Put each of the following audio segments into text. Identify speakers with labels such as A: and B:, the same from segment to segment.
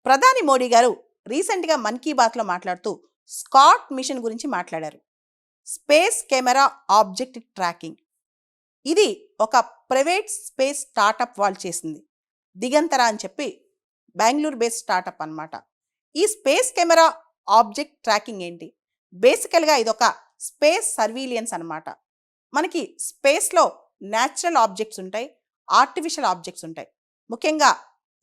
A: ప్రధాని మోడీ గారు రీసెంట్గా మన్ కీ బాత్లో మాట్లాడుతూ స్కాట్ మిషన్ గురించి మాట్లాడారు. Space camera object tracking. ఇది ఒక ప్రైవేట్ స్పేస్ స్టార్టప్ వాళ్ళు చేసింది. దిగంతర అని చెప్పి బెంగళూరు బేస్డ్ స్టార్టప్ అన్నమాట. ఈ స్పేస్ కెమెరా ఆబ్జెక్ట్ ట్రాకింగ్ ఏంటి? బేసికల్గా ఇదొక స్పేస్ సర్వీలియన్స్ అన్నమాట. మనకి స్పేస్లో న్యాచురల్ ఆబ్జెక్ట్స్ ఉంటాయి, ఆర్టిఫిషియల్ ఆబ్జెక్ట్స్ ఉంటాయి. ముఖ్యంగా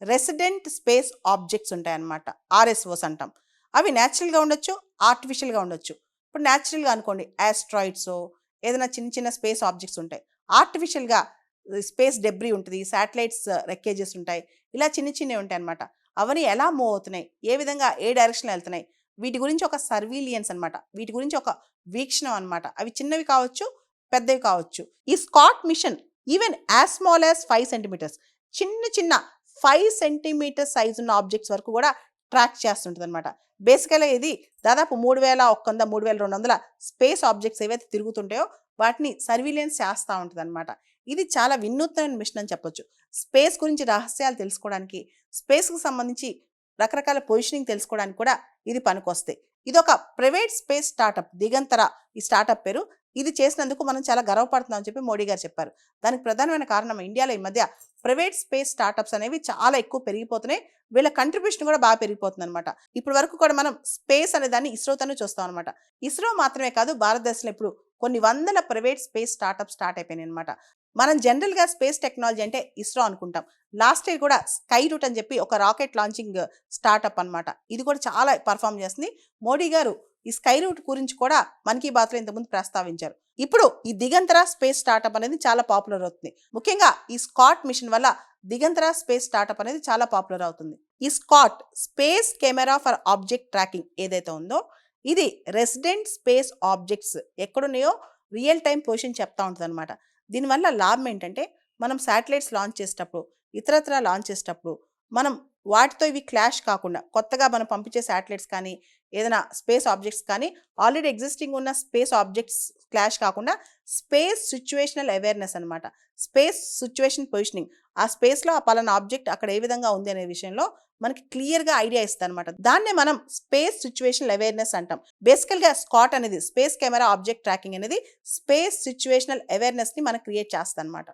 A: రెసిడెంట్ స్పేస్ ఆబ్జెక్ట్స్ ఉంటాయి అన్నమాట, ఆర్ఎస్ఓస్ అంటాం. అవి న్యాచురల్గా ఉండొచ్చు, ఆర్టిఫిషియల్గా ఉండొచ్చు. ఇప్పుడు న్యాచురల్గా అనుకోండి, యాస్ట్రాయిడ్స్, ఏదైనా చిన్న చిన్న స్పేస్ ఆబ్జెక్ట్స్ ఉంటాయి. ఆర్టిఫిషియల్గా స్పేస్ డెబ్రీ ఉంటుంది, శాటిలైట్స్ రెక్కేజెస్ ఉంటాయి, ఇలా చిన్న చిన్నవి ఉంటాయి అన్నమాట. అవన్నీ ఎలా మూవ్ అవుతున్నాయి, ఏ విధంగా ఏ డైరెక్షన్లో వెళ్తున్నాయి, వీటి గురించి ఒక సర్వీలియన్స్ అనమాట, వీటి గురించి ఒక వీక్షణం అనమాట. అవి చిన్నవి కావచ్చు, పెద్దవి కావచ్చు. ఈ స్కాట్ మిషన్ even as small as 5 centimetres, చిన్న చిన్న 5 సెంటీమీటర్ సైజు ఉన్న ఆబ్జెక్ట్స్ వరకు కూడా ట్రాక్ చేస్తుంటుంది అనమాట. బేసికల్గా ఇది దాదాపు 3100 3200 స్పేస్ ఆబ్జెక్ట్స్ ఏవైతే తిరుగుతుంటాయో వాటిని సర్వీలెన్స్ చేస్తూ ఉంటుంది అనమాట. ఇది చాలా వినూత్నమైన మిషన్ అని చెప్పొచ్చు. స్పేస్ గురించి రహస్యాలు తెలుసుకోవడానికి, స్పేస్కి సంబంధించి రకరకాల పొజిషనింగ్ తెలుసుకోవడానికి కూడా ఇది పనికొస్తాయి. ఇది ఒక ప్రైవేట్ స్పేస్ స్టార్టప్, దిగంతర ఈ స్టార్టప్ పేరు. ఇది చేసినందుకు మనం చాలా గర్వపడుతున్నామని చెప్పి మోడీ గారు చెప్పారు. దానికి ప్రధానమైన కారణం ఇండియాలో ఈ మధ్య ప్రైవేట్ స్పేస్ స్టార్టప్స్ అనేవి చాలా ఎక్కువ పెరిగిపోతున్నాయి. వీళ్ళ కంట్రిబ్యూషన్ కూడా బాగా పెరిగిపోతుంది అనమాట. ఇప్పటి వరకు కూడా మనం స్పేస్ అనే దాన్ని ఇస్రోతోనే చూస్తాం అనమాట. ఇస్రో మాత్రమే కాదు, భారతదేశంలో ఇప్పుడు కొన్ని వందల ప్రైవేట్ స్పేస్ స్టార్టప్ స్టార్ట్ అయిపోయినాయి అనమాట. మనం జనరల్గా స్పేస్ టెక్నాలజీ అంటే ఇస్రో అనుకుంటాం. లాస్ట్ ఇయర్ కూడా స్కై రూట్ అని చెప్పి ఒక రాకెట్ లాంచింగ్ స్టార్టప్ అనమాట. ఇది కూడా చాలా పర్ఫామ్ చేస్తుంది. మోడీ గారు ఈ స్కై రూట్ గురించి కూడా మన్ కీ బాత్లో ఇంతకుముందు ప్రస్తావించారు. ఇప్పుడు ఈ దిగంతర స్పేస్ స్టార్టప్ అనేది చాలా పాపులర్ అవుతుంది. ముఖ్యంగా ఈ స్కాట్ మిషన్ వల్ల దిగంతర స్పేస్ స్టార్టప్ అనేది చాలా పాపులర్ అవుతుంది. ఈ SCOT space camera for object tracking ఏదైతే ఉందో, ఇది రెసిడెంట్ స్పేస్ ఆబ్జెక్ట్స్ ఎక్కడున్నాయో రియల్ టైం పొజిషన్ చెప్తా ఉంటుంది అనమాట. దీనివల్ల లాభం ఏంటంటే, మనం శాటిలైట్స్ లాంచ్ చేసేటప్పుడు, ఇతరత్ర లాంచ్ చేసేటప్పుడు మనం వాటితో ఇవి క్లాష్ కాకుండా, కొత్తగా మనం పంపించే శాటిలైట్స్ కానీ ఏదైనా స్పేస్ ఆబ్జెక్ట్స్ కానీ ఆల్రెడీ ఎగ్జిస్టింగ్ ఉన్న స్పేస్ ఆబ్జెక్ట్స్ క్లాష్ కాకుండా స్పేస్ సిచ్యువేషనల్ అవేర్నెస్ అనమాట. స్పేస్ సిచ్యువేషన్ పొజిషనింగ్, ఆ స్పేస్లో ఆ పలానా ఆబ్జెక్ట్ అక్కడ ఏ విధంగా ఉంది అనే విషయంలో మనకి క్లియర్గా ఐడియా ఇస్తుంది అనమాట. దాన్నే మనం స్పేస్ సిచ్యువేషనల్ అవేర్నెస్ అంటాం. బేసికల్గా స్కాట్ అనేది, స్పేస్ కెమెరా ఆబ్జెక్ట్ ట్రాకింగ్ అనేది స్పేస్ సిచ్యువేషనల్ అవేర్నెస్ని మనకు క్రియేట్ చేస్తుంది అనమాట.